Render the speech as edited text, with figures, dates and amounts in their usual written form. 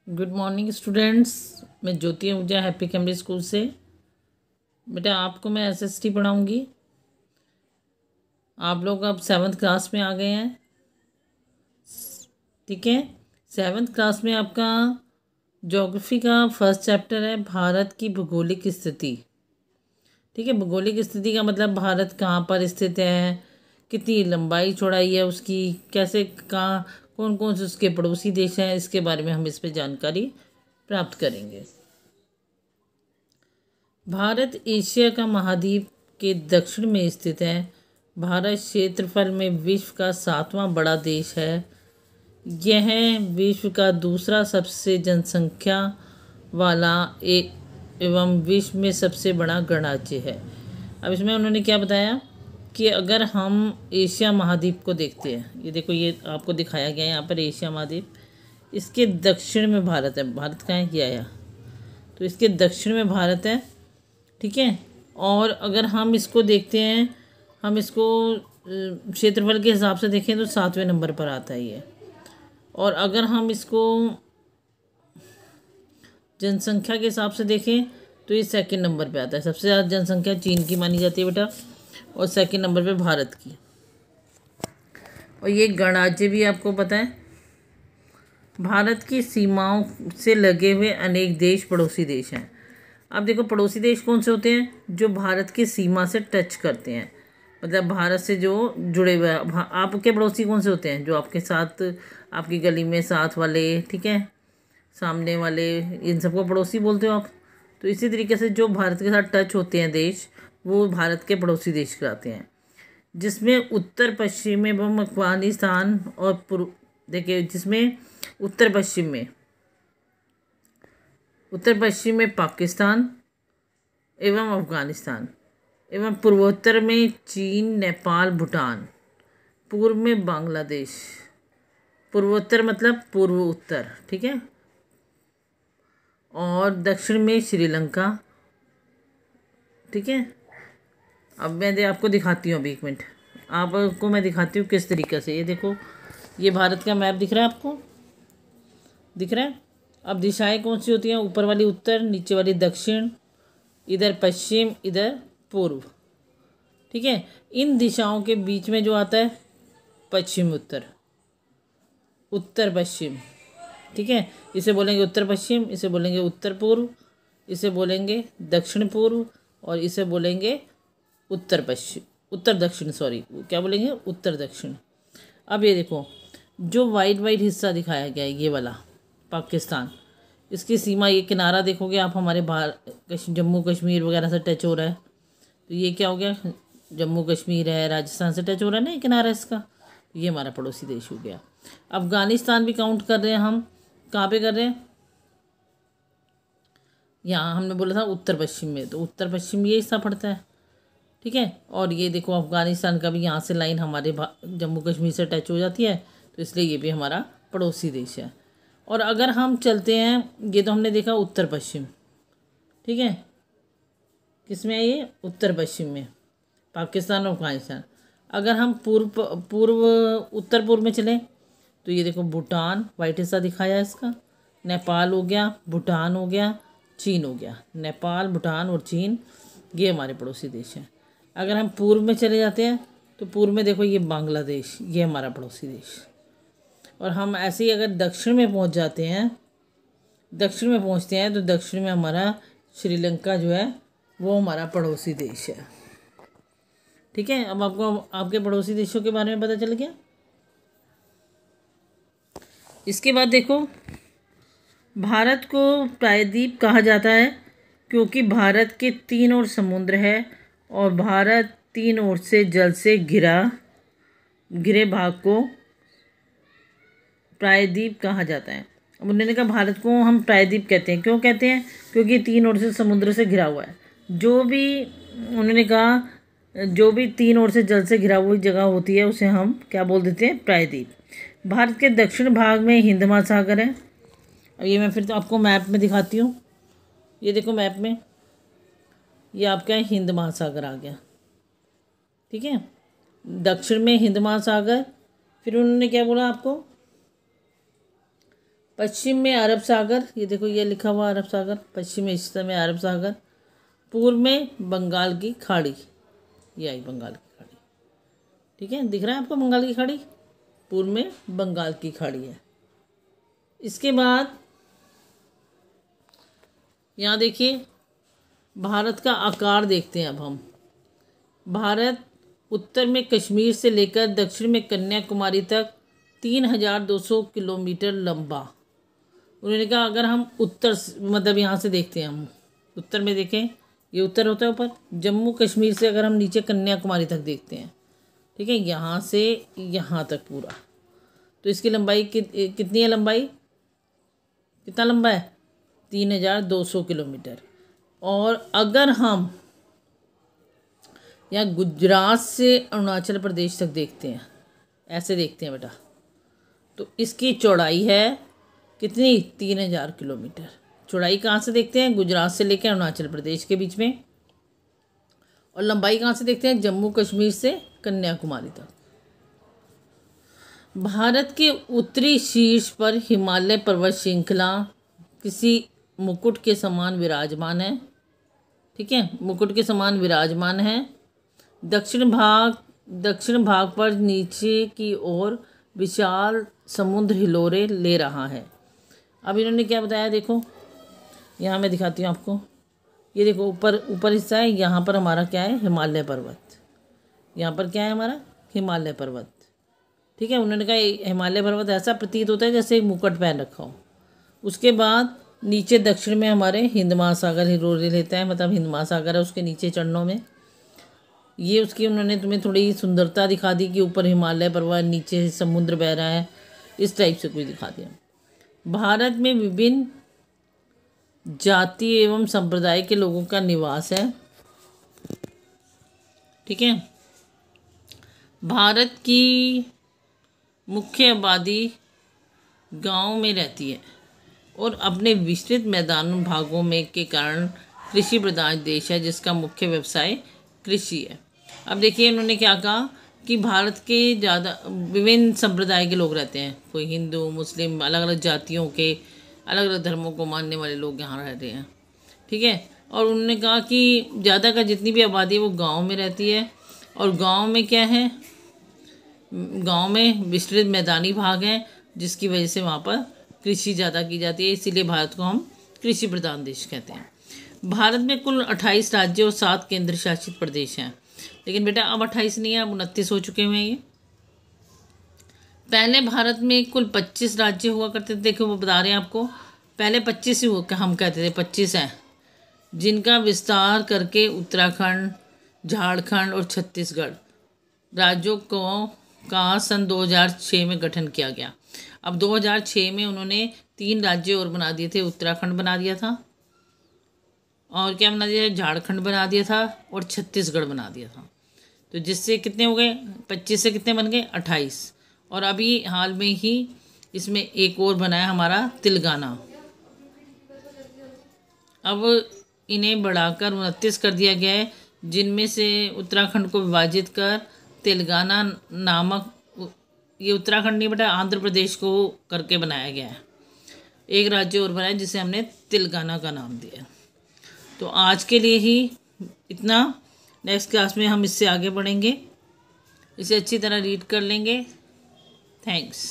Good morning students. मैं ज्योति Ahuja happy Cambridge school से। बेटा आपको मैं एसएसटी पढ़ाऊंगी। आप लोग अब 7th क्लास में आ गए हैं, ठीक है। 7th क्लास में आपका ज्योग्राफी का फर्स्ट चैप्टर है भारत की भौगोलिक स्थिति, ठीक है। भौगोलिक स्थिति का मतलब भारत कहाँ पर स्थित है, कितनी लंबाई चौड़ाई है उसकी, कैसे कहाँ कौन कौन से उसके पड़ोसी देश हैं, इसके बारे में हम इस पर जानकारी प्राप्त करेंगे। भारत एशिया का महाद्वीप के दक्षिण में स्थित है। भारत क्षेत्रफल में विश्व का 7वां बड़ा देश है। यह विश्व का दूसरा सबसे जनसंख्या वाला एवं विश्व में सबसे बड़ा गणराज्य है। अब इसमें उन्होंने क्या बताया कि अगर हम एशिया महाद्वीप को देखते हैं, ये देखो ये आपको दिखाया गया है यहाँ पर एशिया महाद्वीप, इसके दक्षिण में भारत है। भारत कहाँ है, किया है तो इसके दक्षिण में भारत है, ठीक है। और अगर हम इसको देखते हैं, हम इसको क्षेत्रफल के हिसाब से देखें तो 7वें नंबर पर आता है ये। और अगर हम इसको जनसंख्या के हिसाब से देखें तो ये 2nd नंबर पे आता है। सबसे ज़्यादा जनसंख्या चीन की मानी जाती है बेटा, और 2nd नंबर पे भारत की। और ये गणराज्य भी आपको पता है। भारत की सीमाओं से लगे हुए अनेक देश पड़ोसी देश हैं। अब देखो पड़ोसी देश कौन से होते हैं, जो भारत की सीमा से टच करते हैं, मतलब भारत से जो जुड़े हुए। आपके पड़ोसी कौन से होते हैं, जो आपके साथ आपकी गली में साथ वाले, ठीक है, सामने वाले, इन सबको पड़ोसी बोलते हो आप। तो इसी तरीके से जो भारत के साथ टच होते हैं देश, वो भारत के पड़ोसी देश कहलाते हैं। जिसमें उत्तर पश्चिम एवं अफगानिस्तान और पूर्व, देखिए जिसमें उत्तर पश्चिम में पाकिस्तान एवं अफगानिस्तान, एवं पूर्वोत्तर में चीन, नेपाल, भूटान, पूर्व में बांग्लादेश। पूर्वोत्तर मतलब पूर्व उत्तर, ठीक है। और दक्षिण में श्रीलंका, ठीक है। अब मैं आपको दिखाती हूँ, अभी 1 मिनट आपको मैं दिखाती हूँ किस तरीके से। ये देखो ये भारत का मैप दिख रहा है आपको, दिख रहा है। अब दिशाएं कौन सी होती हैं, ऊपर वाली उत्तर, नीचे वाली दक्षिण, इधर पश्चिम, इधर पूर्व, ठीक है। इन दिशाओं के बीच में जो आता है पश्चिम उत्तर, उत्तर पश्चिम, ठीक है। इसे बोलेंगे उत्तर पश्चिम, इसे बोलेंगे उत्तर पूर्व, इसे बोलेंगे दक्षिण पूर्व, और इसे बोलेंगे उत्तर पश्चिम, उत्तर दक्षिण, सॉरी क्या बोलेंगे, उत्तर दक्षिण। अब ये देखो जो वाइट वाइट हिस्सा दिखाया गया है, ये वाला पाकिस्तान, इसकी सीमा, ये किनारा देखोगे आप, हमारे जम्मू कश्मीर वगैरह से टच हो रहा है। तो ये क्या हो गया, जम्मू कश्मीर है, राजस्थान से टच हो रहा है ना ये किनारा इसका, तो ये हमारा पड़ोसी देश हो गया। अफगानिस्तान भी काउंट कर रहे हैं हम, कहाँ पे कर रहे हैं, यहाँ हमने बोला था उत्तर पश्चिम में, तो उत्तर पश्चिम ये हिस्सा पड़ता है, ठीक है। और ये देखो अफगानिस्तान का भी यहाँ से लाइन हमारे जम्मू कश्मीर से टच हो जाती है, तो इसलिए ये भी हमारा पड़ोसी देश है। और अगर हम चलते हैं, ये तो हमने देखा उत्तर पश्चिम, ठीक है, किसमें है ये, उत्तर पश्चिम में, पाकिस्तान और अफगानिस्तान। अगर हम उत्तर पूर्व में चलें तो ये देखो भूटान, वाइट हिस्सा दिखाया है इसका, नेपाल हो गया, भूटान हो गया, चीन हो गया। नेपाल, भूटान और चीन ये हमारे पड़ोसी देश हैं। अगर हम पूर्व में चले जाते हैं तो पूर्व में देखो ये बांग्लादेश, ये हमारा पड़ोसी देश। और हम ऐसे ही अगर दक्षिण में पहुंच जाते हैं, दक्षिण में पहुंचते हैं तो दक्षिण में हमारा श्रीलंका जो है वो हमारा पड़ोसी देश है, ठीक है। अब आपको आपके पड़ोसी देशों के बारे में पता चल गया। इसके बाद देखो भारत को प्रायद्वीप कहा जाता है क्योंकि भारत के 3 ओर समुद्र है और भारत 3 ओर से जल से घिरे भाग को प्रायद्वीप कहा जाता है। अब उन्होंने कहा भारत को हम प्रायद्वीप कहते हैं, क्यों कहते हैं, क्योंकि 3 ओर से समुद्र से घिरा हुआ है। जो भी उन्होंने कहा, जो भी 3 ओर से जल से घिरा हुई जगह होती है उसे हम क्या बोल देते हैं, प्रायद्वीप। भारत के दक्षिण भाग में हिंद महासागर है। अब ये मैं फिर तो आपको मैप में दिखाती हूँ, ये देखो मैप में, ये आपका हिंद महासागर आ गया, ठीक है। दक्षिण में हिंद महासागर, फिर उन्होंने क्या बोला आपको, पश्चिम में अरब सागर, ये देखो ये लिखा हुआ अरब सागर, पश्चिमी हिस्से में अरब सागर, पूर्व में बंगाल की खाड़ी, ये आई बंगाल की खाड़ी। ठीक है, दिख रहा है आपको बंगाल की खाड़ी, पूर्व में बंगाल की खाड़ी है। इसके बाद यहाँ देखिए भारत का आकार देखते हैं अब हम। भारत उत्तर में कश्मीर से लेकर दक्षिण में कन्याकुमारी तक 3200 किलोमीटर लंबा। उन्होंने कहा अगर हम उत्तर मतलब यहाँ से देखते हैं, हम उत्तर में देखें, ये उत्तर होता है ऊपर, जम्मू कश्मीर से अगर हम नीचे कन्याकुमारी तक देखते हैं, ठीक है, यहाँ से यहाँ तक पूरा, तो इसकी लंबाई कितनी है, लंबाई कितना लंबा है, 3200 किलोमीटर। और अगर हम यहाँ गुजरात से अरुणाचल प्रदेश तक देखते हैं, ऐसे देखते हैं बेटा, तो इसकी चौड़ाई है कितनी, 3000 किलोमीटर। चौड़ाई कहाँ से देखते हैं, गुजरात से लेकर अरुणाचल प्रदेश के बीच में। और लंबाई कहाँ से देखते हैं, जम्मू कश्मीर से कन्याकुमारी तक। भारत के उत्तरी शीर्ष पर हिमालय पर्वत श्रृंखला किसी मुकुट के समान विराजमान है। ठीक है, मुकुट के समान विराजमान है। दक्षिण भाग पर नीचे की ओर विशाल समुद्र हिलोरे ले रहा है। अब इन्होंने क्या बताया, देखो यहाँ मैं दिखाती हूँ आपको, ये देखो ऊपर हिस्सा है, यहाँ पर हमारा क्या है, हिमालय पर्वत, यहाँ पर क्या है हमारा, हिमालय पर्वत। ठीक है, उन्होंने कहा हिमालय पर्वत ऐसा प्रतीत होता है जैसे एक मुकुट पहन रखा हो। उसके बाद नीचे दक्षिण में हमारे हिंद महासागर हिलोरे लेता है, मतलब हिंद महासागर है उसके नीचे चरणों में। ये उसकी उन्होंने तुम्हें थोड़ी सुंदरता दिखा दी कि ऊपर हिमालय पर्वत, नीचे समुद्र बह रहा है, इस टाइप से कुछ दिखा दिया। भारत में विभिन्न जाति एवं संप्रदाय के लोगों का निवास है। ठीक है, भारत की मुख्य आबादी गांव में रहती है और अपने विस्तृत मैदानों भागों में के कारण कृषि प्रधान देश है जिसका मुख्य व्यवसाय कृषि है। अब देखिए इन्होंने क्या कहा कि भारत के ज़्यादा विभिन्न संप्रदाय के लोग रहते हैं, कोई हिंदू मुस्लिम, अलग अलग जातियों के, अलग अलग धर्मों को मानने वाले लोग यहाँ रहते हैं। ठीक है, और उन्होंने कहा कि ज़्यादा का जितनी भी आबादी है वो गांव में रहती है, और गांव में क्या है, गांव में विस्तृत मैदानी भाग हैं जिसकी वजह से वहाँ पर कृषि ज़्यादा की जाती है, इसीलिए भारत को हम कृषि प्रधान देश कहते हैं। भारत में कुल 28 राज्य और 7 केंद्र शासित प्रदेश हैं, लेकिन बेटा अब 28 नहीं है, अब 29 हो चुके हुए हैं ये। पहले भारत में कुल 25 राज्य हुआ करते थे, देखो वो बता रहे हैं आपको, पहले 25 ही हम कहते थे 25 हैं, जिनका विस्तार करके उत्तराखंड, झारखंड और छत्तीसगढ़ राज्यों का सन 2006 में गठन किया गया। अब 2006 में उन्होंने 3 राज्य और बना दिए थे, उत्तराखंड बना दिया था, और क्या बना दिया, झारखंड बना दिया था, और छत्तीसगढ़ बना दिया था। तो जिससे कितने हो गए, 25 से कितने बन गए, 28। और अभी हाल में ही इसमें एक और बनाया हमारा तेलंगाना। अब इन्हें बढ़ाकर 29 कर दिया गया है, जिनमें से उत्तराखंड को विभाजित कर तेलंगाना नामक, ये उत्तराखंड नहीं बेटा, आंध्र प्रदेश को करके बनाया गया है। एक राज्य और बनाया जिसे हमने तेलंगाना का नाम दिया। तो आज के लिए ही इतना, नेक्स्ट क्लास में हम इससे आगे बढ़ेंगे, इसे अच्छी तरह रीड कर लेंगे। थैंक्स।